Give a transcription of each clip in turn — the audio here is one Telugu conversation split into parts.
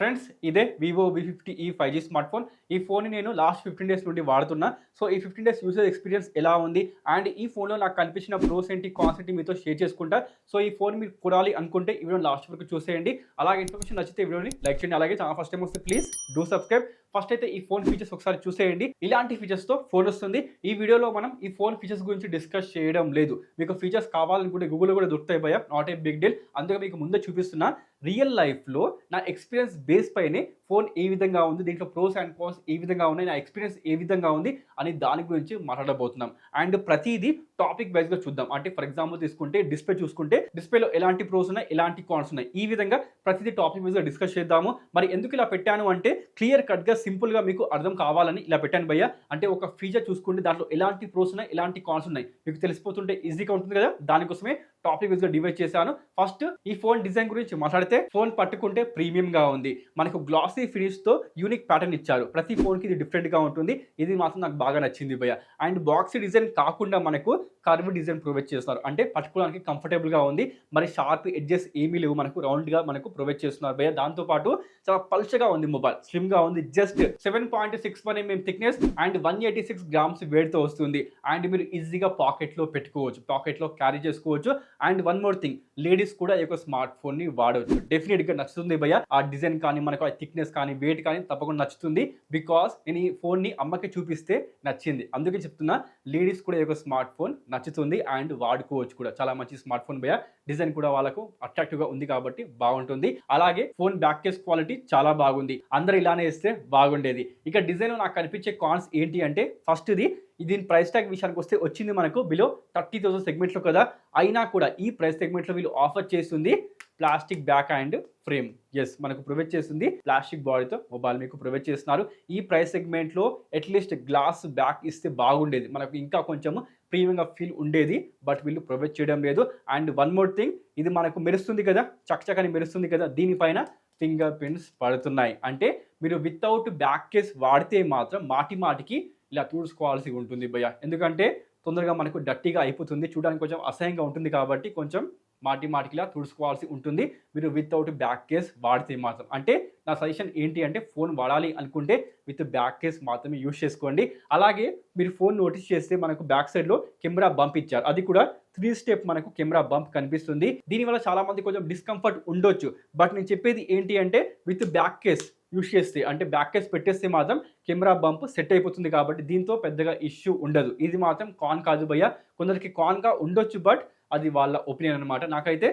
ఫ్రెండ్స్ ఇదే Vivo V50e 5G smart phone. ఈ ఫోన్‌ని నేను లాస్ట్ 15 డేస్ నుండి వాడుతున్నా. సో, ఈ 15 డేస్ యూసేజ్ ఎక్స్‌పీరియన్స్ ఎలా ఉంది? అండ్ ఈ ఫోన్‌లో నాకు కనిపించిన ప్రోస్ ఏంటి, కాన్స్ ఏంటి మీతో షేర్ చేసుకుంటా. సో, ఈ ఫోన్ మీరు కొనాలి అనుకుంటే ఈ వీడియోని లాస్ట్ వరకు చూసేయండి. అలాగే ఇన్ఫర్మేషన్ నచ్చితే ఈ వీడియోని లైక్ చేయండి. అలాగే ఛానల్ ఫస్ట్ టైమ్ వస్తే ప్లీజ్ డూ సబ్స్క్రైబ్. ఫస్ట్ అయితే ఈ ఫోన్ ఫీచర్స్ ఒకసారి చూసేయండి. ఇలాంటి ఫీచర్స్‌తో ఫోన్ వస్తుంది. ఈ వీడియోలో మనం ఈ ఫోన్ ఫీచర్స్ గురించి డిస్కస్ చేయడం లేదు. మీకు ఫీచర్స్ కావాలనుకుంటే గూగుల్‌లో కూడా దొరుకుతాయి భయ్యా. Not a big deal. అందుకే మీకు ముందే చూపిస్తున్నా. రియల్ లైఫ్‌లో నా ఎక్స్‌పీరియన్స్ బేస్ పైనే ఫోన్ ఏ విధంగా ఉంది, దీంట్లో ప్రోస్ అండ్ కాన్స్ ఏ విధంగా ఉన్నాయి, నా ఎక్స్‌పీరియన్స్ ఏ విధంగా ఉంది అని దాని గురించి మాట్లాడబోతున్నాం. అండ్ ప్రతిదీ టాపిక్ వైస్‌గా చూద్దాం. అంటే ఫర్ ఎగ్జాంపుల్ తీసుకుంటే డిస్ప్లే చూసుకుంటే డిస్ప్లేలో ఎలాంటి ప్రోస్ ఉన్నాయి, ఎలాంటి కాన్స్ ఉన్నాయి. ఈ విధంగా ప్రతిదీ టాపిక్ వైస్‌గా డిస్కస్ చేద్దాము. మరి ఎందుకు ఇలా పెట్టాను అంటే క్లియర్ కట్‌గా సింపుల్‌గా మీకు అర్థం కావాలని ఇలా పెట్టాను భయ్యా. అంటే ఒక ఫీచర్ చూసుకుంటే దాంట్లో ఎలాంటి ప్రోస్ ఉన్నాయి, ఎలాంటి కాన్స్ ఉన్నాయి మీకు తెలిసిపోతుంటే ఈజీగా ఉంటుంది కదా. దానికోసమే టాపిక్ వైస్‌గా డివైడ్ చేశాను. ఫస్ట్ ఈ ఫోన్ డిజైన్ గురించి మాట్లాడితే ఫోన్ పట్టుకుంటే ప్రీమియంగా ఉంది. మనకు గ్లాసీ ఫినిష్‌తో యూనిక్ ప్యాటర్న్ ఇచ్చారు. ప్రతి ఫోన్‌కి ఇది డిఫరెంట్‌గా ఉంటుంది. ఇది మాత్రం నాకు బాగా నచ్చింది భయ్యా. అండ్ బాక్సీ డిజైన్ కాకుండా మనకు కర్వ్ డిజైన్ ప్రొవైడ్ చేస్తున్నారు. అంటే పట్టుకోవడానికి కంఫర్టబుల్‌గా ఉంది. మరి షార్ప్ ఎడ్జెస్ ఏమీ లేవు. మనకు రౌండ్‌గా మనకు ప్రొవైడ్ చేస్తున్నారు భయ్యా. దాంతో పాటు చాలా పల్చగా ఉంది మొబైల్. స్లిమ్‌గా ఉంది. Just 7.61 mm thickness and 186 grams వెయిట్‌తో వస్తుంది. అండ్ మీరు ఈజీగా పాకెట్‌లో పెట్టుకోవచ్చు. పాకెట్‌లో క్యారీ చేసుకోవచ్చు. And one more thing, ladies కూడా ఈ యొక్క స్మార్ట్ ఫోన్‌ని వాడవచ్చు. డెఫినెట్‌గా నచ్చుతుంది భయ్యా. ఆ డిజైన్ కానీ, మనకు ఆ థిక్‌నెస్ కానీ, వెయిట్ కానీ తప్పకుండా నచ్చుతుంది. బికాస్ నేను ఈ ఫోన్‌ని అమ్మకి చూపిస్తే నచ్చింది. అందుకే చెప్తున్నా, లేడీస్ కూడా ఈ యొక్క స్మార్ట్ ఫోన్ నచ్చుతుంది అండ్ వాడుకోవచ్చు కూడా. చాలా మంచి స్మార్ట్ ఫోన్ భయ్యా. డిజైన్ కూడా వాళ్ళకు అట్రాక్టివ్‌గా ఉంది కాబట్టి బాగుంటుంది. అలాగే ఫోన్ బ్యాక్ కేస్ క్వాలిటీ చాలా బాగుంది. అందరూ ఇలానే ఇస్తే బాగుండేది. ఇక డిజైన్‌లో నాకు కనిపించే కాన్స్ ఏంటి అంటే ఫస్ట్‌ది దీని ప్రైస్ ట్యాగ్ విషయానికి వస్తే వచ్చింది మనకు బిలో 30,000 సెగ్మెంట్‌లో కదా. అయినా కూడా ఈ ప్రైస్ సెగ్మెంట్‌లో వీళ్ళు ఆఫర్ చేస్తుంది plastic back and frame. Yes, మనకు ప్రొవైడ్ చేస్తుంది ప్లాస్టిక్ బాడీతో మొబైల్ మీకు ప్రొవైడ్ చేస్తున్నారు. ఈ ప్రైస్ సెగ్మెంట్‌లో అట్‌లీస్ట్ గ్లాస్ బ్యాక్ ఇస్తే బాగుండేది. మనకు ఇంకా కొంచెం ప్రీమియంగా ఫీల్ ఉండేది. బట్ వీళ్ళు ప్రొవైడ్ చేయడం లేదు. అండ్ వన్ మోర్ థింగ్, ఇది మనకు మెరుస్తుంది కదా, చకచకని మెరుస్తుంది కదా, దీనిపైన ఫింగర్ ప్రింట్స్ పడుతున్నాయి. అంటే మీరు వితౌట్ బ్యాక్ కేస్ వాడితే మాత్రం మాటి మాటికి ఇలా తుడుచుకోవాల్సి ఉంటుంది భయ్యా. ఎందుకంటే తొందరగా మనకు డర్టీగా అయిపోతుంది. చూడడానికి కొంచెం అసహ్యంగా ఉంటుంది కాబట్టి కొంచెం మాటి మాటికి ఇలా తుడుచుకోవాల్సి ఉంటుంది మీరు వితౌట్ బ్యాక్ కేస్ వాడితే మాత్రం. అంటే నా సజెషన్ ఏంటి అంటే ఫోన్ వాడాలి అనుకుంటే విత్ బ్యాక్ కేస్ మాత్రమే యూజ్ చేసుకోండి. అలాగే మీరు ఫోన్ నోటీస్ చేస్తే మనకు బ్యాక్ సైడ్లో కెమెరా బంప్ ఇచ్చారు. అది కూడా 3 స్టెప్ మనకు కెమెరా బంప్ కనిపిస్తుంది. దీనివల్ల చాలా మంది కొంచెం డిస్కంఫర్ట్ ఉండొచ్చు. బట్ నేను చెప్పేది ఏంటి అంటే విత్ బ్యాక్ కేస్ యూజ్ చేస్తే, అంటే బ్యాక్ కేస్ పెట్టేస్తే మాత్రం కెమెరా బంప్ సెట్ అయిపోతుంది కాబట్టి దీంతో పెద్దగా ఇష్యూ ఉండదు. ఇది మాత్రం కాన్ కాదు భయ్యా. కొందరికి కాన్గా ఉండొచ్చు, బట్ అది వాళ్ళ ఒపీనియన్ అనమాట. నాకైతే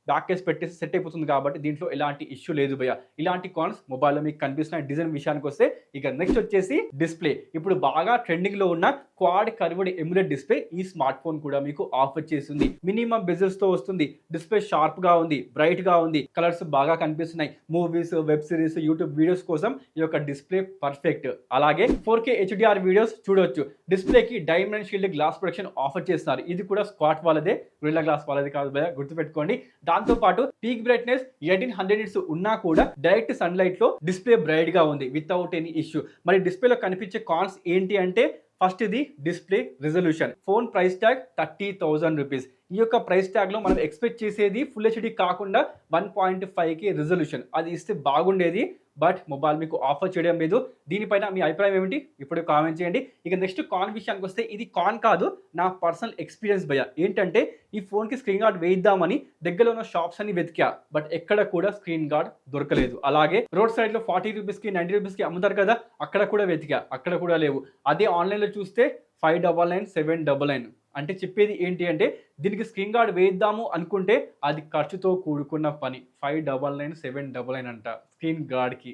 బ్యాక్ కేస్ పెట్టేసి సెట్ అయిపోతుంది కాబట్టి దీంట్లో ఎలాంటి ఇష్యూ లేదు భయ్యా. ఇలాంటి కాన్స్ మొబైల్లో మీకు కనిపిస్తున్న డిజైన్ విషయానికి వస్తే ఇక నెక్స్ట్ వచ్చేసి డిస్ప్లే. ఇప్పుడు బాగా ట్రెండింగ్లో ఉన్న క్వాడ్ కర్వ్డ్ ఎమ్యులేట్ డిస్ప్లే ఈ స్మార్ట్ ఫోన్ కూడా మీకు ఆఫర్ చేస్తుంది. మినిమం బెజల్స్తో వస్తుంది. డిస్ప్లే షార్ప్గా ఉంది, బ్రైట్గా ఉంది, కలర్స్ బాగా కనిపిస్తున్నాయి. Movies, web series, YouTube videos కోసం ఈ యొక్క డిస్ప్లే పర్ఫెక్ట్. అలాగే 4K HDR వీడియోస్ చూడొచ్చు. డిస్ప్లేకి diamond shield glass protection offer చేస్తున్నారు. ఇది కూడా స్క్వాట్ వాళ్ళదే, గొరిల్లా గ్లాస్ వాళ్ళదే కాదు భయ్యా, గుర్తుపెట్టుకోండి. దాంతో పాటు పీక్ బ్రైట్నెస్ 1800 నిట్స్ ఉన్నా కూడా డైరెక్ట్ సన్లైట్ లో డిస్ప్లే బ్రైట్ గా ఉంది వితౌట్ ఎనీ ఇష్యూ. మరి డిస్ప్లేలో కనిపించే కాన్స్ ఏంటి అంటే ఫస్ట్ ఇది display resolution. Phone price tag 30,000 rupees. ఈ యొక్క ప్రైస్ ట్యాగ్ లో మనం ఎక్స్పెక్ట్ చేసేది ఫుల్ హెచ్డి కాకుండా 1.5K రిజల్యూషన్. అది ఇస్తే బాగుండేది. బట్ మొబైల్ మీకు ఆఫర్ చేయడం లేదు. దీనిపైన మీ అభిప్రాయం ఏమిటి ఇప్పుడు కామెంట్ చేయండి. ఇక నెక్స్ట్ కాన్ విషయానికి వస్తే ఇది కాన్ కాదు, నా పర్సనల్ ఎక్స్పీరియన్స్ భయ్యా. ఏంటంటే ఈ ఫోన్కి స్క్రీన్ గార్డ్ వేయిద్దామని దగ్గరలో ఉన్న షాప్స్ అన్ని వెతికా, బట్ ఎక్కడ కూడా స్క్రీన్ గార్డ్ దొరకలేదు. అలాగే రోడ్ సైడ్లో 40 రూపీస్కి 90 రూపీస్కి అమ్ముతారు కదా, అక్కడ కూడా వెతికా, అక్కడ కూడా లేవు. అదే ఆన్లైన్లో చూస్తే 599, 799. అంటే చెప్పేది ఏంటి అంటే దీనికి స్క్రీన్ గార్డ్ వేయిద్దాము అనుకుంటే అది ఖర్చుతో కూడుకున్న పని. 599, 799 అంట స్క్రీన్ గార్డ్కి.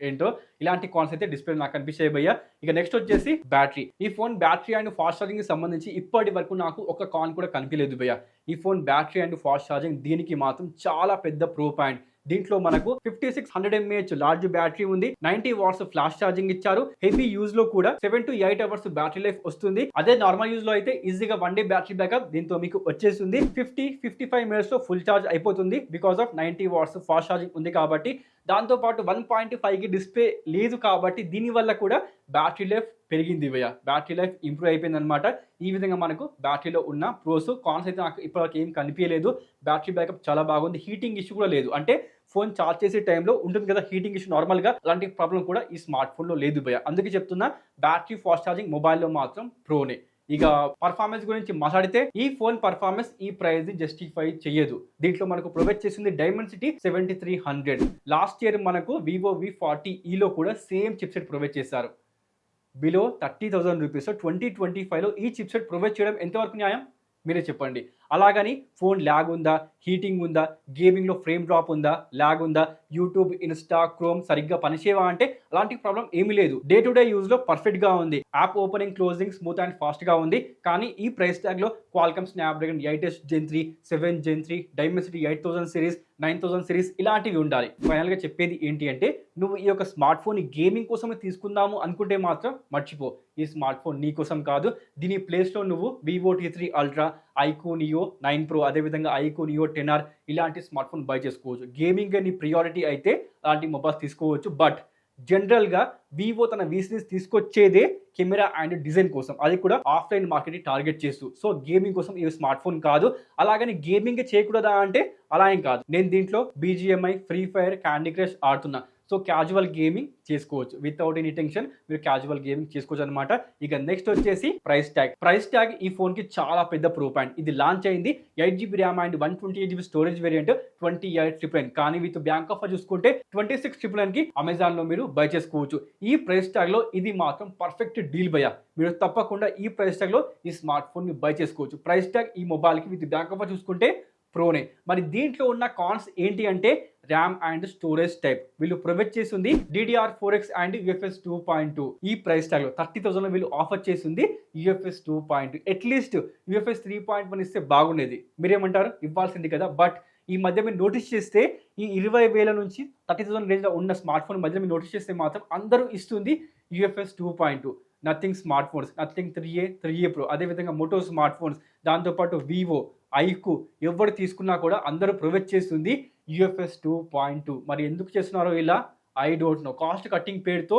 ఏంటో ఇలాంటి కాన్స్ అయితే డిస్ప్లే నాకు కనిపించాయి భయ్యా. ఇక నెక్స్ట్ వచ్చేసి బ్యాటరీ. ఈ ఫోన్ బ్యాటరీ అండ్ ఫాస్ట్ ఛార్జింగ్కి సంబంధించి ఇప్పటి వరకు నాకు ఒక కాన్ కూడా కనిపించలేదు భయ్యా. ఈ phone battery and fast charging దీనికి మాత్రం చాలా పెద్ద ప్రో పాయింట్. దీంట్లో మనకు 5600 mAh లార్జ్ బ్యాటరీ ఉంది. 90 వాట్స్ ఫ్లాష్ ఛార్జింగ్ ఇచ్చారు. హెవీ యూజ్ లో కూడా 7 to 8 అవర్స్ బ్యాటరీ లైఫ్ వస్తుంది. అదే నార్మల్ యూజ్ లో అయితే ఈజీగా 1 డే బ్యాటరీ బ్యాకప్ దీంతో మీకు వచ్చేస్తుంది. 55 మినిట్స్ లో ఫుల్ ఛార్జ్ అయిపోతుంది because of 90 watts fast charging ఉంది కాబట్టి. దాంతోపాటు 1.5K డిస్ప్లే లేదు కాబట్టి దీనివల్ల కూడా బ్యాటరీ లైఫ్ పెరిగింది భయ్యా. బ్యాటరీ లైఫ్ ఇంప్రూవ్ అయిపోయింది అనమాట. ఈ విధంగా మనకు బ్యాటరీలో ఉన్న ప్రోస్ కాన్స్ అయితే నాకు ఇప్పటివరకు ఏం కనిపించలేదు. బ్యాటరీ బ్యాకప్ చాలా బాగుంది. హీటింగ్ ఇష్యూ కూడా లేదు. అంటే ఫోన్ చార్జ్ చేసే టైంలో ఉంటుంది కదా హీటింగ్ ఇష్యూ నార్మల్గా, అలాంటి ప్రాబ్లం కూడా ఈ స్మార్ట్ ఫోన్లో లేదు భయ్య. అందుకే చెప్తున్నా బ్యాటరీ ఫాస్ట్ ఛార్జింగ్ మొబైల్లో మాత్రం ప్రోనే. ఇక పర్ఫార్మెన్స్ గురించి మాట్లాడితే ఈ ఫోన్ పర్ఫార్మెన్స్ ఈ ప్రైస్ ని జస్టిఫై చేయదు. దీంట్లో మనకు ప్రొవైడ్ చేసింది డైమెన్సిటీ 7300. లాస్ట్ ఇయర్ మనకు వివో V40e లో కూడా సేమ్ చిప్సెట్ ప్రొవైడ్ చేశారు. బిలో 30,000 రూపీస్ 2025లో ఈ చిప్సెట్ ప్రొవైడ్ చేయడం ఎంతవరకు న్యాయం మీరే చెప్పండి. అలాగని ఫోన్ ల్యాగ్ ఉందా, హీటింగ్ ఉందా, గేమింగ్లో ఫ్రేమ్ డ్రాప్ ఉందా, ల్యాగ్ ఉందా, యూట్యూబ్, ఇన్స్టా, క్రోమ్ సరిగ్గా పనిచేయవా అంటే అలాంటి ప్రాబ్లం ఏమీ లేదు. డే టు డే యూజ్లో పర్ఫెక్ట్గా ఉంది. App opening, closing smooth and ఫాస్ట్గా ఉంది. కానీ ఈ ప్రైస్ ట్యాగ్లో Qualcomm Snapdragon 8s Gen 3, 7 Gen 3, Dimensity 8000 series, 9000 series ఇలాంటివి ఉండాలి. ఫైనల్గా చెప్పేది ఏంటి అంటే నువ్వు ఈ యొక్క స్మార్ట్ ఫోన్ గేమింగ్ కోసమే తీసుకుందాము అనుకుంటే మాత్రం మర్చిపో. ఈ స్మార్ట్ ఫోన్ నీ కోసం కాదు. దీని ప్లేస్లో నువ్వు Vivo T3 Ultra, iQOO Neo 9 Pro, అదేవిధంగా iQOO Neo 10R ఇలాంటి స్మార్ట్ ఫోన్ బై చేసుకోవచ్చు. గేమింగ్ నీ ప్రియారిటీ అయితే అలాంటి మొబైల్స్ తీసుకోవచ్చు. బట్ జనరల్గా వివో తన వి సిరీస్ తీసుకొచ్చేదే కెమెరా అండ్ డిజైన్ కోసం, అది కూడా ఆఫ్లైన్ మార్కెట్ని టార్గెట్ చేస్తూ. సో గేమింగ్ కోసం ఈ స్మార్ట్ ఫోన్ కాదు. అలాగని గేమింగ్ చేయకూడదా అంటే అలా ఏం కాదు. నేను దీంట్లో BGMI, Free Fire, Candy Crush ఆడుతున్నా. సో క్యాజువల్ గేమింగ్ చేసుకోవచ్చు. వితౌట్ ఎనీ టెన్షన్ మీరు క్యాజువల్ గేమింగ్ చేసుకోవచ్చు అనమాట. ఇక నెక్స్ట్ వచ్చేసి ప్రైస్ ట్యాగ్. ప్రైస్ ట్యాగ్ ఈ ఫోన్కి చాలా పెద్ద ప్రో పాయింట్. ఇది లాంచ్ అయింది 8GB RAM and 128GB storage variant 28,999. కానీ విత్ బ్యాంక్ ఆఫర్ చూసుకుంటే 26,999కి అమెజాన్లో మీరు బై చేసుకోవచ్చు. ఈ ప్రైస్ ట్యాగ్లో ఇది మాత్రం పర్ఫెక్ట్ డీల్ భయ్యా. మీరు తప్పకుండా ఈ ప్రైస్ ట్యాగ్లో ఈ స్మార్ట్ ఫోన్ని బై చేసుకోవచ్చు. ప్రైస్ ట్యాగ్ ఈ మొబైల్కి విత్ బ్యాంక్ ఆఫర్ చూసుకుంటే ప్రోనే. మరి దీంట్లో ఉన్న కాన్స్ ఏంటి అంటే ర్యామ్ అండ్ స్టోరేజ్ టైప్. వీళ్ళు ప్రొవైడ్ చేసింది DDR4X అండ్ UFS 2.2. ఈ ప్రైస్ ట్యాగ్లో 30,000 వీళ్ళు ఆఫర్ చేసింది UFS 2.2. అట్లీస్ట్ UFS 3.1 ఇస్తే బాగుండేది. మీరేమంటారు? ఇవ్వాల్సింది కదా. బట్ ఈ మధ్య మీరు నోటీస్ చేస్తే ఈ 20,000 నుంచి 30,000 రేంజ్లో ఉన్న స్మార్ట్ ఫోన్ మధ్య మీరు నోటీస్ చేస్తే మాత్రం అందరూ ఇస్తుంది UFS 2.2. Nothing smart phones, nothing 3A Pro, అదేవిధంగా మోటో స్మార్ట్ ఫోన్స్, దాంతోపాటు వివో, iQOO ఎవరు తీసుకున్నా కూడా అందరూ ప్రొవైడ్ చేస్తుంది UFS 2.2. మరి ఎందుకు చేస్తున్నారో ఇలా I don't know. Cost cutting పేరుతో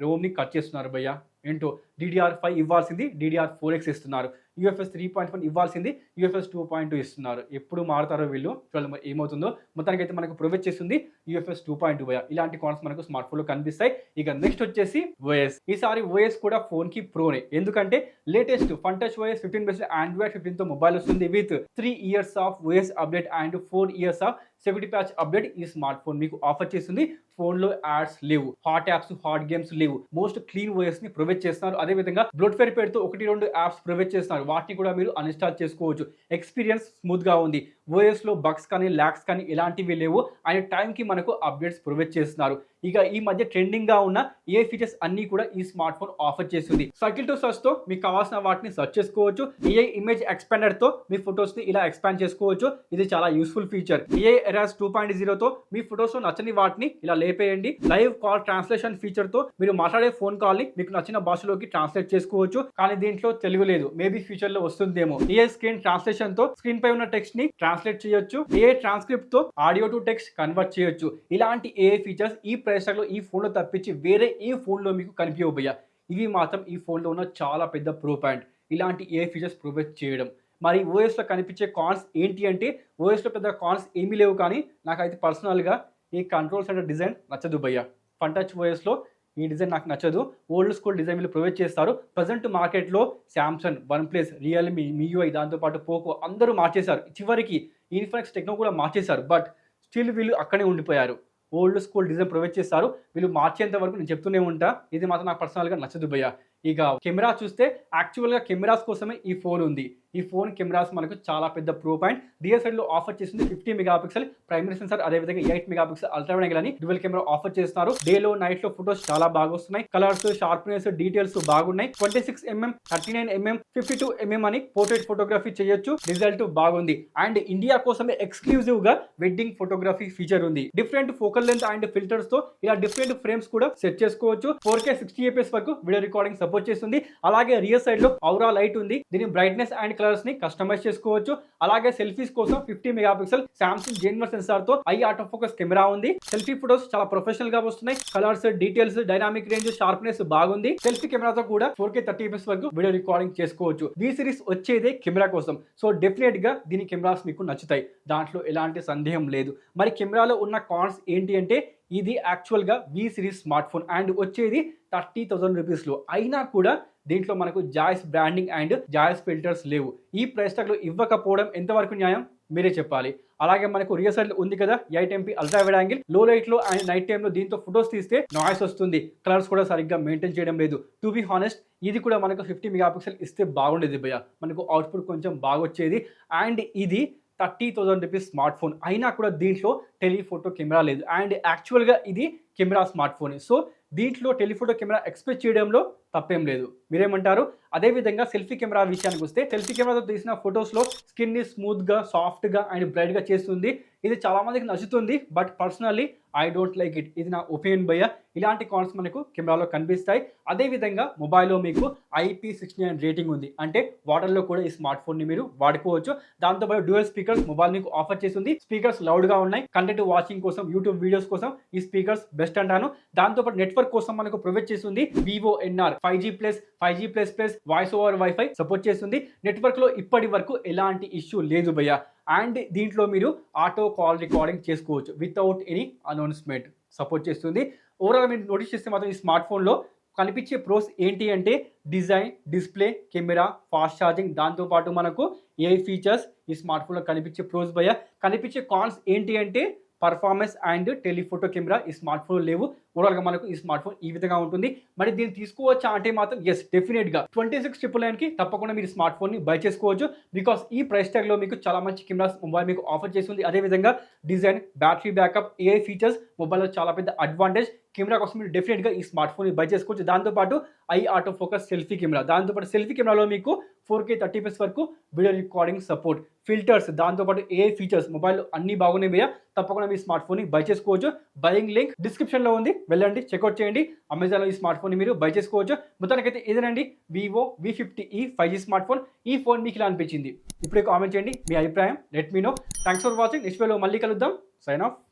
రోమ్ని కట్ చేస్తున్నారు భయ్య. ఏంటో DDR5 ఇవ్వాల్సింది DDR4X ఇస్తున్నారు. UFS 3.1 ఇవ్వాల్సింది UFS 2.2 ఇస్తున్నారు. ఎప్పుడు మారుతారో వీళ్ళు, చూడాలి ఏమవుతుందో. మొత్తానికైతే మనకు ప్రొవైడ్ చేస్తుంది UFS 2.2 భయ్య. ఇలాంటి కాన్స్ మనకు స్మార్ట్ ఫోన్లో కనిపిస్తాయి. ఇక నెక్స్ట్ వచ్చేసి OS. ఈసారి OS కూడా ఫోన్కి ప్రోనే. ఎందుకంటే latest FunTouch OS 15 based Android 15తో మొబైల్ వస్తుంది with 3 years of OS update and 4 years of security patch update ఈ స్మార్ట్ ఫోన్ మీకు ఆఫర్ చేస్తుంది. ఫోన్లో యాడ్స్ లేవు, హాట్ యాప్స్, హాట్ గేమ్స్ లేవు. మోస్ట్ క్లీన్ OS ని ప్రొవైడ్ చేస్తున్నారు. అదేవిధంగా బ్లోట్వేర్ పేరుతో 1-2 యాప్స్ ప్రొవైడ్ చేస్తున్నారు. వాటిని కూడా మీరు అన్ఇన్స్టాల్ చేసుకోవచ్చు. ఎక్స్పీరియన్స్ స్మూత్ గా ఉంది. OS లో బగ్స్ కానీ ల్యాగ్స్ కానీ ఎలాంటివి లేవు. అండ్ టైంకి మనకు అప్డేట్స్ ప్రొవైడ్ చేస్తున్నారు. ఇక ఈ మధ్య ట్రెండింగ్ గా ఉన్న ఏ ఫీచర్స్ అన్ని కూడా ఈ స్మార్ట్ ఫోన్ ఆఫర్ చేస్తుంది. సర్కిల్ టు సర్చ్ తో మీకు కావాల్సిన వాటిని సెర్చ్ చేసుకోవచ్చు. AI ఇమేజ్ ఎక్స్పాండర్ తో మీ ఫొటోస్ ని ఇలా ఎక్స్పాండ్ చేసుకోవచ్చు. ఇది చాలా యూస్ఫుల్ ఫీచర్. AI ఎరాస్ 2.0 తో మీ ఫొటోస్ లో నచ్చని వాటిని ఇలా లేపేయండి. లైవ్ కాల్ ట్రాన్స్లేషన్ ఫీచర్ తో మీరు మాట్లాడే ఫోన్ కాల్ ని మీకు నచ్చిన భాషలోకి ట్రాన్స్లేట్ చేసుకోవచ్చు. కానీ దీంట్లో తెలుగు లేదు. మేబీ ఫ్యూచర్ లో వస్తుందేమో. AI స్క్రీన్ ట్రాన్స్లేషన్ తో స్క్రీన్ పై ఉన్న టెక్స్ట్ ని ట్రాన్స్లేట్ చేయొచ్చు. AI ట్రాన్స్క్రిప్ట్ తో ఆడియో టు టెక్స్ట్ కన్వర్ట్ చేయొచ్చు. ఇలాంటి AI ఫీచర్స్ ఈ ప్రైస్ ట్యాగ్ లో ఈ ఫోన్ లో తప్పించి వేరే ఏ ఫోన్ లో మీకు కనిపించవు భయ్యా. ఇవి మాత్రం ఈ ఫోన్ లో ఉన్న చాలా పెద్ద ప్రో పాయింట్, ఇలాంటి AI ఫీచర్స్ ప్రొవైడ్ చేయడం. మరి OS లో కనిపించే కాన్స్ ఏంటి అంటే OS లో పెద్ద కాన్స్ ఏమీ లేవు. కానీ నాకైతే పర్సనల్గా ఈ కంట్రోల్ సెంటర్ డిజైన్ నచ్చదు భయ్యా. FunTouch OS లో ఈ డిజైన్ నాకు నచ్చదు. ఓల్డ్ స్కూల్ డిజైన్ వీళ్ళు ప్రొవైడ్ చేస్తారు. ప్రజెంట్ మార్కెట్లో శాంసంగ్, వన్ప్లస్, రియల్మీ, MIUI, దాంతోపాటు పోకో అందరూ మార్చేశారు. చివరికి ఇన్ఫినిక్స్ టెక్నో కూడా మార్చేశారు. బట్ స్టిల్ వీళ్ళు అక్కడే ఉండిపోయారు. ఓల్డ్ స్కూల్ డిజైన్ ప్రొవైడ్ చేస్తారు. వీళ్ళు మార్చేంత వరకు నేను చెప్తూనే ఉంటా. ఇది మాత్రం నాకు పర్సనల్గా నచ్చదు భయ్యా. ఇక కెమెరా చూస్తే యాక్చువల్గా కెమెరాస్ కోసమే ఈ ఫోన్ ఉంది. ఈ ఫోన్ కెమెరాస్ మనకు చాలా పెద్ద ప్రో పాయింట్. DSLR ఆఫర్ చేసింది 50 మెగాపిక్సెల్ ప్రైమరీ సెన్సార్, అదేవిధంగా 8 మెగాపిక్సెల్ అల్ట్రా వైడ్ యాంగిల్ అని డ్యువల్ కెమెరా ఆఫర్ చేస్తున్నారు. డేలో నైట్ లో ఫొటోస్ చాలా బాగా వస్తున్నాయి. కలర్స్, షార్ప్నెస్, డీటెయిల్స్ బాగున్నాయి. 26mm, 39mm, 52mm అని పోర్ట్రేట్ ఫోటోగ్రఫీ చేయొచ్చు. రిజల్ట్ బాగుంది. అండ్ ఇండియా కోసమే ఎక్స్క్లూజివ్ గా వెడ్డింగ్ ఫోటోగ్రఫీ ఫీచర్ ఉంది. Different focal length and filters తో ఇలా డిఫరెంట్ ఫ్రేమ్స్ కూడా సెట్ చేసుకోవచ్చు. 4K 60 fps వరకు వీడియో రికార్డింగ్ సపోర్ట్ చేస్తుంది. అలాగే రియర్ సైడ్ లో ఔరా లైట్ ఉంది. దీని బ్రైట్నెస్ అండ్ కలర్స్ ని కస్టమైజ్ చేసుకోవచ్చు. అలాగే సెల్ఫీస్ కోసం 50 మెగాపిక్సెల్ సామ్సంగ్ జెన్ సెన్సార్ తో ఐ ఆటో ఫోకస్ కెమెరా ఉంది. సెల్ఫీ ఫోటోస్ చాలా ప్రొఫెషనల్ గా వస్తున్నాయి. Colours, details, dynamic range, sharpness బాగుంది. సెల్ఫీ కెమెరాతో కూడా 4K 30 fps వరకు వీడియో రికార్డింగ్ చేసుకోవచ్చు. వి సిరీస్ వచ్చేదే కెమెరా కోసం. సో డెఫినెట్ గా దీని కెమెరాస్ మీకు నచ్చుతాయి, దాంట్లో ఎలాంటి సందేహం లేదు. మరి కెమెరాలో ఉన్న కాన్స్ ఏంటి అంటే ఇది యాక్చువల్గా వి సిరీస్ స్మార్ట్ ఫోన్ అండ్ వచ్చేది 30,000 రూపీస్లో. అయినా కూడా దీంట్లో మనకు జాయిస్ బ్రాండింగ్ అండ్ జాయిస్ ఫిల్టర్స్ లేవు. ఈ ప్రైస్ ట్యాగ్లో ఇవ్వకపోవడం ఎంతవరకు న్యాయం మీరే చెప్పాలి. అలాగే మనకు రియర్ సైడ్ ఉంది కదా 8MP అల్ట్రా వైడ్ యాంగిల్, లో లైట్ లో అండ్ నైట్ టైమ్ లో దీంతో ఫొటోస్ తీస్తే నాయిస్ వస్తుంది. కలర్స్ కూడా సరిగ్గా మెయింటైన్ చేయడం లేదు. టు బి హానెస్ట్ ఇది కూడా మనకు 50 మెగాపిక్సెల్ ఇస్తే బాగుండేది భయ్య, మనకు అవుట్పుట్ కొంచెం బాగా వచ్చేది. అండ్ ఇది 30,000 రూపీస్ స్మార్ట్ ఫోన్ అయినా కూడా దీంట్లో టెలిఫోటో కెమెరా లేదు. అండ్ యాక్చువల్గా ఇది కెమెరా స్మార్ట్ ఫోన్. సో దీంట్లో టెలిఫోటో కెమెరా ఎక్స్పెక్ట్ చేయడంలో తప్పేం లేదు. మీరేమంటారు? అదేవిధంగా సెల్ఫీ కెమెరా విషయానికి వస్తే సెల్ఫీ కెమెరాతో తీసిన ఫొటోస్లో స్కిన్ని స్మూత్గా, సాఫ్ట్గా అండ్ బ్రైట్గా చేస్తుంది. ఇది చాలా మందికి నచ్చుతుంది. But personally I don't like it. ఇది నా ఒపీనియన్ భయ్య. ఇలాంటి కాన్స్ మనకు కెమెరాలో కనిపిస్తాయి. అదేవిధంగా మొబైల్లో మీకు IP69 రేటింగ్ ఉంది, అంటే వాటర్లో కూడా ఈ స్మార్ట్ ఫోన్ని మీరు వాడుకోవచ్చు. దాంతోపాటు డ్యూయల్ స్పీకర్స్ మొబైల్ మీకు ఆఫర్ చేస్తుంది. స్పీకర్స్ లౌడ్గా ఉన్నాయి. కంటెంట్ వాచింగ్ కోసం, యూట్యూబ్ వీడియోస్ కోసం ఈ స్పీకర్స్ బెస్ట్ అంటాను. దాంతోపాటు నెట్వర్క్ కోసం మనకు ప్రొవైడ్ చేస్తుంది Vivo NR 5G+, voice over wifi support చేస్తుంది. నెట్వర్క్లో ఇప్పటి వరకు ఎలాంటి ఇష్యూ లేదు భయ్య. అండ్ దీంట్లో మీరు ఆటో కాల్ రికార్డింగ్ చేసుకోవచ్చు వితౌట్ ఎనీ అనౌన్స్మెంట్ సపోర్ట్ చేస్తుంది. ఓవరాల్ మీరు నోటీస్ చేస్తే మాత్రం ఈ స్మార్ట్ ఫోన్లో కనిపించే ప్రోస్ ఏంటి అంటే design, display, camera, fast charging, దాంతోపాటు మనకు ఏ ఫీచర్స్ ఈ స్మార్ట్ ఫోన్లో కనిపించే ప్రోస్ భయ్య. కనిపించే కాన్స్ ఏంటి అంటే పర్ఫార్మెన్స్ అండ్ టెలిఫోటో కెమెరా ఈ స్మార్ట్ ఫోన్ లేవు. ఓవరాల్గా మనకు ఈ స్మార్ట్ ఫోన్ ఈ విధంగా ఉంటుంది. మరి దీన్ని తీసుకోవచ్చా అంటే మాత్రం ఎస్, డెఫినెట్గా 26,999కి తప్పకుండా మీరు స్మార్ట్ ఫోన్ని బై చేసుకోవచ్చు. బికాస్ ఈ ప్రైస్ ట్యాగ్లో మీకు చాలా మంచి కెమెరాస్ మొబైల్ మీకు ఆఫర్ చేస్తుంది. అదేవిధంగా design, battery backup, AI features మొబైల్లో చాలా పెద్ద అడ్వాంటేజ్. కెమెరా కోసం మీరు డెఫినెట్గా ఈ స్మార్ట్ ఫోన్ని బై చేసుకోవచ్చు. దాంతోపాటు I auto focus selfie camera, దాంతోపాటు సెల్ఫీ కెమెరాలో మీకు 4K 30 fps వరకు వీడియో రికార్డింగ్ సపోర్ట్, ఫిల్టర్స్, దాంతోపాటు AI ఫీచర్స్ మొబైల్లో అన్ని బాగున్నాయి భయ్య. తప్పకుండా మీ స్మార్ట్ ఫోన్ని బై చేసుకోవచ్చు. బయింగ్ లింక్ డిస్క్రిప్షన్లో ఉంది, వెళ్ళండి చెక్అవుట్ చేయండి. అమెజాన్లో ఈ స్మార్ట్ ఫోన్ని మీరు బై చేసుకోవచ్చు. మొత్తానికైతే ఇదేనండి Vivo V50e 5G smart phone. ఈ ఫోన్ మీకు ఇలా అనిపించింది ఇప్పుడే కామెంట్ చేయండి మీ అభిప్రాయం. Let me know. Thanks for watching. Next వీడియోలో మళ్ళీ కలుద్దాం. Sign of.